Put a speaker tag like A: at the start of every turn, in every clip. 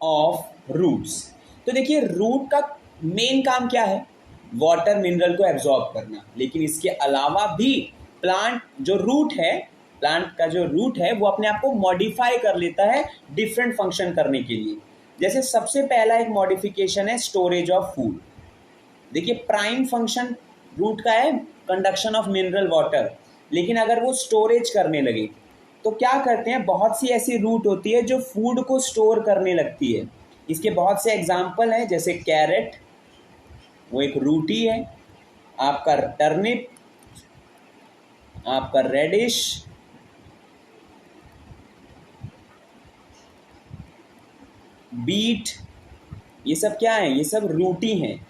A: Of roots. तो देखिए root का मेन काम क्या है, वाटर मिनरल को एब्जॉर्ब करना, लेकिन इसके अलावा भी प्लांट जो रूट है, प्लांट का जो रूट है वो अपने आप को मॉडिफाई कर लेता है डिफरेंट फंक्शन करने के लिए। जैसे सबसे पहला एक मॉडिफिकेशन है स्टोरेज ऑफ फूड। देखिए प्राइम फंक्शन रूट का है कंडक्शन ऑफ मिनरल वाटर, लेकिन अगर वो स्टोरेज करने लगे तो क्या करते हैं, बहुत सी ऐसी रूट होती है जो फूड को स्टोर करने लगती है। इसके बहुत से एग्जाम्पल हैं, जैसे कैरेट, वो एक रूट ही है, आपका टर्निप, आपका रेडिश, बीट, ये सब क्या है, ये सब रूट ही हैं।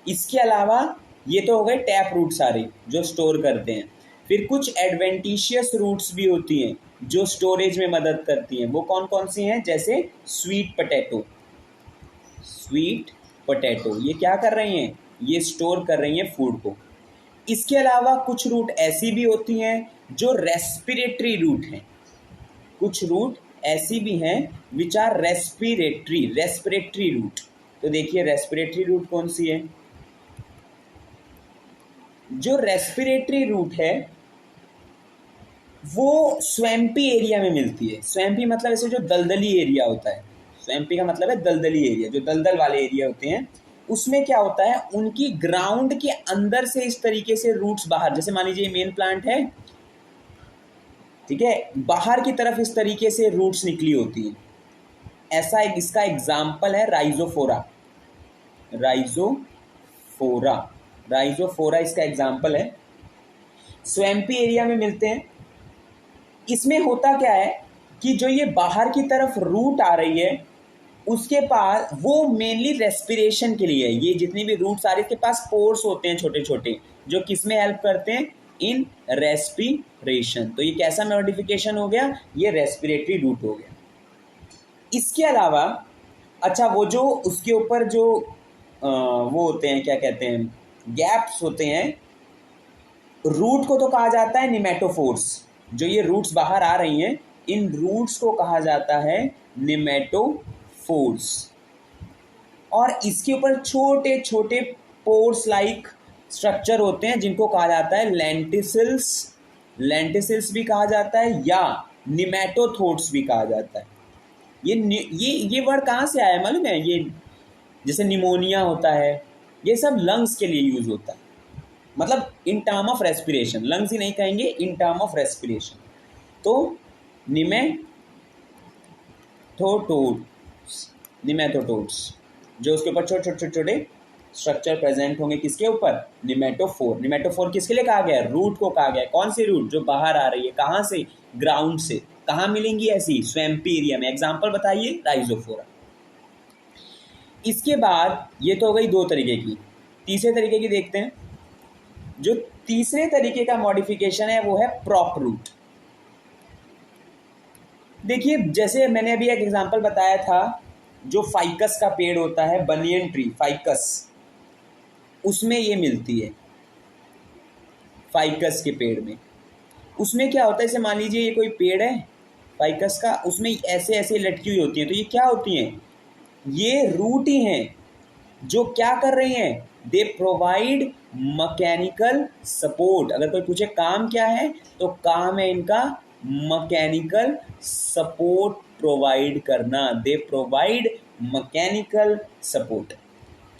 A: इसके अलावा ये तो हो गए टैप रूट सारे जो स्टोर करते हैं। फिर कुछ एडवेंटिशियस रूट्स भी होती हैं जो स्टोरेज में मदद करती हैं। वो कौन कौन सी हैं, जैसे स्वीट पोटैटो, स्वीट पोटैटो ये क्या कर रही हैं, ये स्टोर कर रही हैं फूड को। इसके अलावा कुछ रूट ऐसी भी होती हैं जो रेस्पिरेटरी रूट हैं, कुछ रूट ऐसी भी हैं विच आर रेस्पिरेटरी रूट। तो देखिए रेस्पिरेटरी रूट कौन सी है, जो रेस्पिरेटरी रूट है वो स्वैम्पी एरिया में मिलती है। स्वैम्पी मतलब ऐसे जो दलदली एरिया होता है, स्वैम्पी का मतलब है दलदली एरिया, जो दलदल वाले एरिया होते हैं उसमें क्या होता है, उनकी ग्राउंड के अंदर से इस तरीके से रूट्स बाहर, जैसे मान लीजिए मेन प्लांट है, ठीक है, बाहर की तरफ इस तरीके से रूट्स निकली होती हैं। ऐसा एक इसका एग्जाम्पल है राइजोफोरा, राइजोफोरा, राइजोफोरा इसका एग्जाम्पल है, स्वैम्पी एरिया में मिलते हैं। इसमें होता क्या है कि जो ये बाहर की तरफ रूट आ रही है उसके पास, वो मेनली रेस्पिरेशन के लिए है। ये जितनी भी रूट्स आ रही है इसके पास पोर्स होते हैं छोटे छोटे, जो किस में हेल्प करते हैं, इन रेस्पिरेशन। तो ये कैसा मॉडिफिकेशन हो गया, ये रेस्पिरेटरी रूट हो गया। इसके अलावा अच्छा, वो जो उसके ऊपर जो वो होते हैं, क्या कहते हैं, गैप्स होते हैं, रूट को तो कहा जाता है निमेटोफोर्स। जो ये रूट्स बाहर आ रही हैं इन रूट्स को कहा जाता है निमेटोफोर्स। और इसके ऊपर छोटे छोटे पोर्स लाइक स्ट्रक्चर होते हैं जिनको कहा जाता है लेंटिसिल्स, लेंटिसिल्स भी कहा जाता है या निमेटोथोड्स भी कहा जाता है। ये वर्ड कहाँ से आया है मालूम है, ये जैसे निमोनिया होता है, ये सब लंग्स के लिए यूज होता है, मतलब in term of respiration, lungs ही नहीं कहेंगे, इन टर्म ऑफ रेस्पिरेशन। तो निमेटोडस जो उसके ऊपर छोटे छोटे छोटे स्ट्रक्चर प्रेजेंट होंगे, किसके ऊपर, निमेटोफोर। निमेटोफोर किसके लिए कहा गया, रूट को कहा गया। कौन सी रूट, जो बाहर आ रही है, कहाँ से, ग्राउंड से। कहाँ मिलेंगी ऐसी, स्वैम्पी एरिया में। एग्जाम्पल बताइए, राइजोफोरा। इसके बाद ये तो हो गई दो तरीके की, तीसरे तरीके की देखते हैं। जो तीसरे तरीके का मॉडिफिकेशन है वो है प्रॉप रूट। देखिए जैसे मैंने अभी एक एग्जांपल बताया था, जो फाइकस का पेड़ होता है, बनियन ट्री, फाइकस, उसमें ये मिलती है, फाइकस के पेड़ में। उसमें क्या होता है, जैसे मान लीजिए ये कोई पेड़ है फाइकस का, उसमें ऐसे ऐसे लटकी हुई होती हैं। तो ये क्या होती हैं, ये रूट ही हैं जो क्या कर रही हैं, दे प्रोवाइड मैकेनिकल सपोर्ट। अगर कोई पूछे काम क्या है, तो काम है इनका मैकेनिकल सपोर्ट प्रोवाइड करना, दे प्रोवाइड मैकेनिकल सपोर्ट।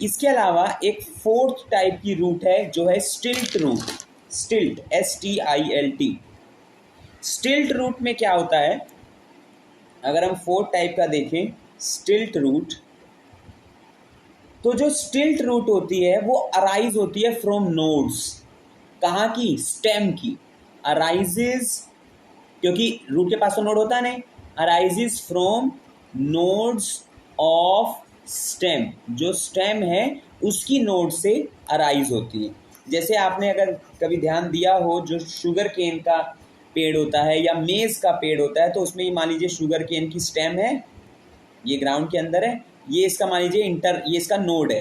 A: इसके अलावा एक फोर्थ टाइप की रूट है जो है स्टिल्ट रूट, स्टिल्ट, STILT। स्टिल्ट रूट में क्या होता है, अगर हम फोर्थ टाइप का देखें स्टिल्ट रूट, तो जो स्टिल्ट रूट होती है वो अराइज होती है फ्रॉम नोड्स। कहाँ की, स्टेम की। अराइजेज, क्योंकि रूट के पास तो नोड होता नहीं, arises from nodes of stem. जो स्टेम है उसकी नोड से अराइज होती है। जैसे आपने अगर कभी ध्यान दिया हो, जो शुगर केन का पेड़ होता है या मेज का पेड़ होता है, तो उसमें ही मान लीजिए शुगर केन की स्टेम है, ये ग्राउंड के अंदर है, ये इसका मान लीजिए ये इसका नोड है।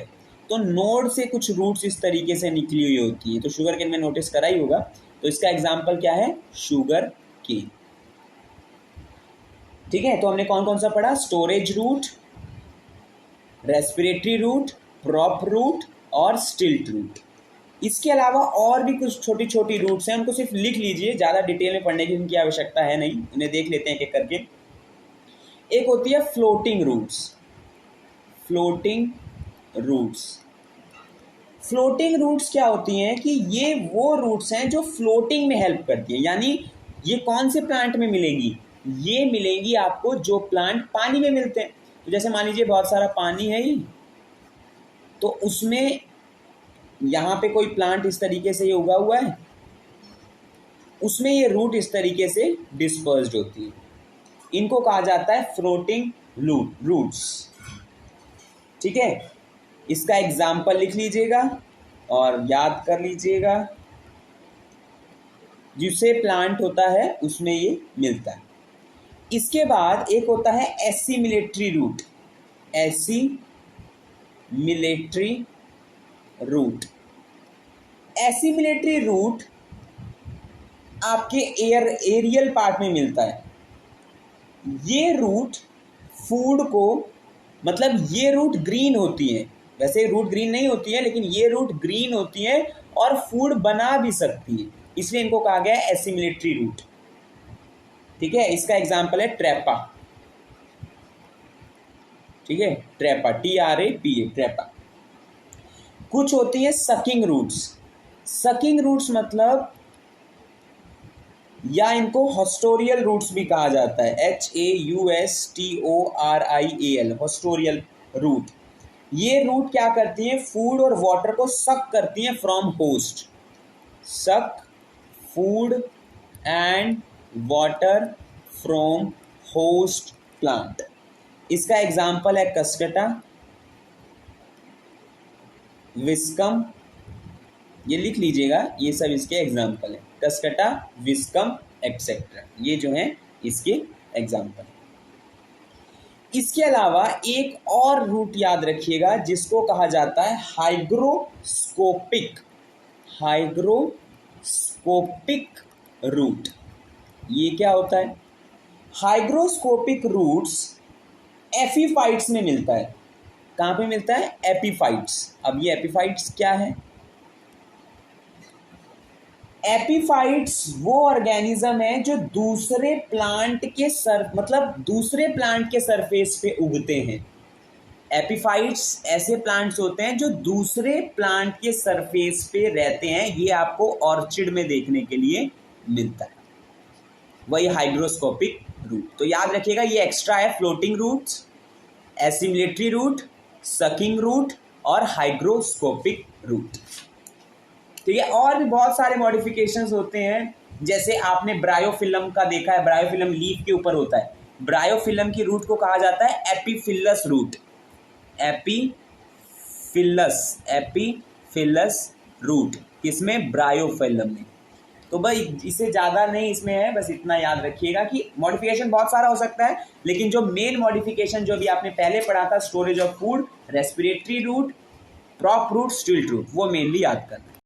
A: तो नोड से कुछ रूट्स इस तरीके से निकली हुई होती है। तो शुगर केन में नोटिस करा ही होगा। तो इसका एग्जाम्पल क्या है, शुगर केन। ठीक है, तो हमने कौन कौन सा पढ़ा, storage root, respiratory root, prop root और स्टिल्ट रूट। इसके अलावा और भी कुछ छोटी छोटी रूट्स हैं, उनको सिर्फ लिख लीजिए, ज़्यादा डिटेल में पढ़ने की उनकी आवश्यकता है नहीं, उन्हें देख लेते हैं एक एक करके। एक होती है floating roots. Floating roots, floating roots क्या होती हैं कि ये वो रूट्स हैं जो फ्लोटिंग में हेल्प करती हैं। यानी ये कौन से प्लांट में मिलेंगी? ये मिलेंगी आपको जो प्लांट पानी में मिलते हैं। तो जैसे मान लीजिए बहुत सारा पानी है ही, तो उसमें यहाँ पे कोई प्लांट इस तरीके से ये उगा हुआ है, उसमें ये रूट इस तरीके से डिस्पर्स्ड होती है। इनको कहा जाता है फ्लोटिंग रूट्स। ठीक है, इसका एग्जाम्पल लिख लीजिएगा और याद कर लीजिएगा। जिससे प्लांट होता है उसमें ये मिलता है। इसके बाद एक होता है assimilatory root. Assimilatory root, assimilatory root आपके एरियल पार्ट में मिलता है। ये रूट फूड को, मतलब ये रूट ग्रीन होती है, वैसे रूट ग्रीन नहीं होती है लेकिन ये रूट ग्रीन होती है और फूड बना भी सकती है, इसलिए इनको कहा गया है एसिमिलेटरी रूट। ठीक है, इसका एग्जांपल है ट्रैपा। ठीक है, ट्रैपा, TRAPA, ट्रैपा। कुछ होती है सकिंग रूट्स। सकिंग रूट्स मतलब, या इनको हॉस्टोरियल रूट्स भी कहा जाता है, HAUSTORIAL, हॉस्टोरियल रूट। ये रूट क्या करती हैं? फूड और वाटर को सक करती हैं फ्रॉम होस्ट। सक food and water from host plant. इसका एग्जाम्पल है कस्कटा, विस्कम, ये लिख लीजिएगा, ये सब इसके एग्जाम्पल है। कस्कटा, विस्कम, एक्सेट्रा, ये जो हैं इसके एग्जाम्पल। इसके अलावा एक और रूट याद रखिएगा जिसको कहा जाता है हाइग्रोस्कोपिक। हाइग्रोस्कोपिक रूट, ये क्या होता है? हाइग्रोस्कोपिक रूट्स एपीफाइट्स में मिलता है। कहाँ पे मिलता है? एपीफाइट्स। अब ये एपीफाइट्स क्या है? एपीफाइट्स वो ऑर्गेनिज्म है जो दूसरे प्लांट के दूसरे प्लांट के सरफेस पे उगते हैं। एपीफाइट्स ऐसे प्लांट्स होते हैं जो दूसरे प्लांट के सरफेस पे रहते हैं। ये आपको ऑर्चिड में देखने के लिए मिलता है, वही हाइग्रोस्कोपिक रूट। तो याद रखिएगा, ये एक्स्ट्रा है floating roots, assimilatory root, sucking root और हाइग्रोस्कोपिक रूट। ठीक है, और भी बहुत सारे मॉडिफिकेशंस होते हैं। जैसे आपने ब्रायोफिल्म का देखा है, ब्रायोफिल्म लीफ के ऊपर होता है। ब्रायोफिल्म की रूट को कहा जाता है एपीफिलस रूट। एपीफिलस रूट किसमें? ब्रायोफिल्म में। तो भाई इससे ज़्यादा नहीं इसमें है, बस इतना याद रखिएगा कि मॉडिफिकेशन बहुत सारा हो सकता है, लेकिन जो मेन मॉडिफिकेशन जो भी आपने पहले पढ़ा था, storage of food, respiratory root, prop root, stilt root, वो मेनली याद करना है।